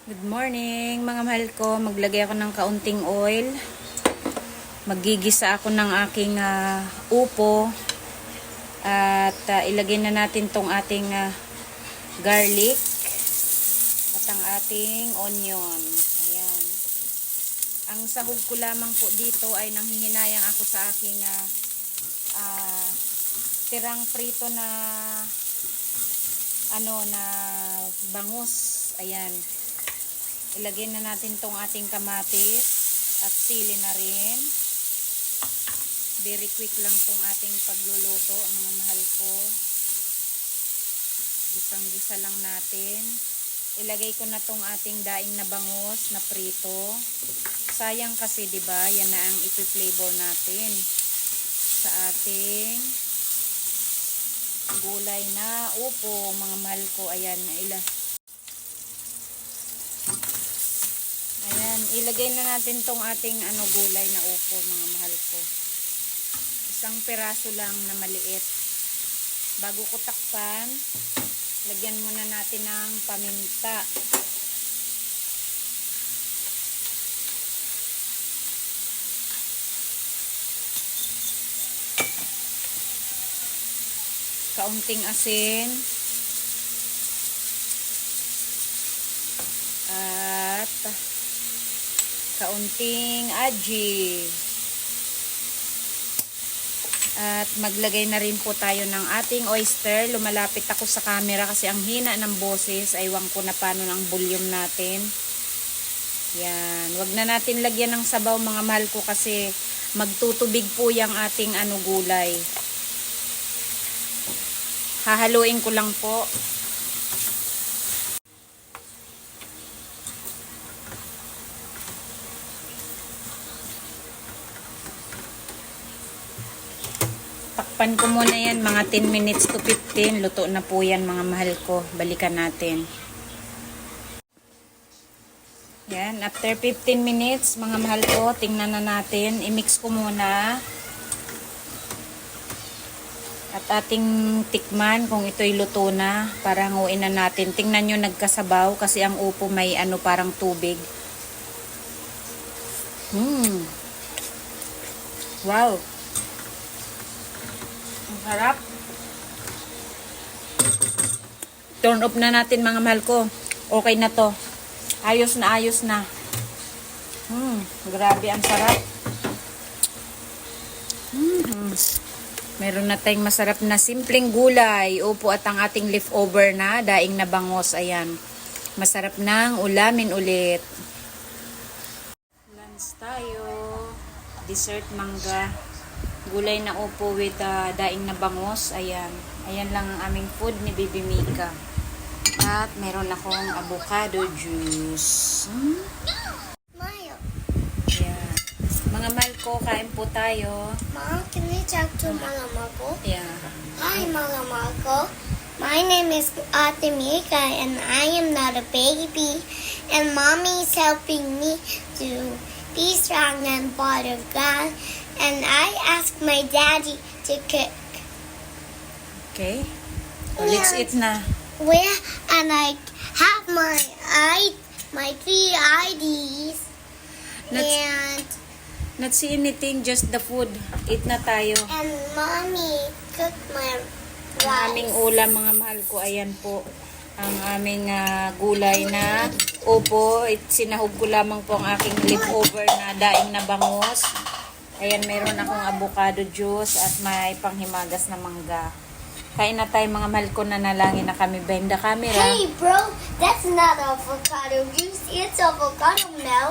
Good morning mga mahal ko. Maglagay ako ng kaunting oil. Maggigisa ako ng aking upo. At ilagay na natin tong ating garlic. At ang ating onion. Ayan. Ang sahog ko lamang po dito ay nanghihinayang ako sa aking tirang prito na na bangus. Ayan. Ilagay na natin tong ating kamatis at sili na rin. Very quick lang tong ating pagluluto, mga mahal ko. Gisang-gisa lang natin. Ilagay ko na tong ating daing na bangus na prito. Sayang kasi 'di ba? Yan na ang ipi-flavor natin sa ating gulay na upo, mga mahal ko. Ayan, ilagay na natin tong ating gulay na upo, mga mahal ko. Isang piraso lang na maliit. Bago ko takpan, lagyan muna natin ng paminta. Kaunting asin. At kaunting aji. At maglagay na rin po tayo ng ating oyster. Lumalapit ako sa camera kasi ang hina ng boses. Aywan ko na paano ng volume natin. Yan. Wag na natin lagyan ng sabaw, mga mahal ko, kasi magtutubig po yung ating gulay. Hahaluin ko lang po. Takpan ko muna yan mga 10 minutes to 15. Luto na po yan, mga mahal ko. Balikan natin. Yan, after 15 minutes, mga mahal ko, tingnan na natin. I-mix ko muna. At ating tikman kung ito'y luto na. Para hanguin na natin. Tingnan nyo, nagkasabaw kasi ang upo may parang tubig. Wow! Ang harap. Turn off na natin, mga mahal ko. Okay na to. Ayos na, ayos na. Grabe, ang sarap. Meron na tayong masarap na simpleng gulay. Upo at ang ating leftover na daing na bangos. Ayan. Masarap nang ulamin ulit. Lunch tayo. Dessert mangga. Gulay na upo with daing na bangos. Ayan. Ayan lang ang aming food ni Baby Mika. At meron akong avocado juice. Ayan. Mga mahal ko, kain po tayo. Mom, can we talk to Mama Marco? Yeah. Hi, Mama Marco. My name is Ate Mika, and I am not a baby. And Mommy is helping me to be strong and bother God. And I asked my daddy to cook. Okay. Let's eat na. And I have my 3 IDs. Not see anything, just the food. Eat na tayo. And Mommy cooked my rice. Ang aming ulam, mga mahal ko, ayan po. Ang aming gulay na upo. Sinahog ko lamang po ang aking leftover na daing na bangus. Ayan, meron akong avocado juice at may panghimagas na mangga. Kain na tayo, mga mahal ko, nanalangin na kami. Benda camera. Hey bro, that's not avocado juice, it's avocado milk.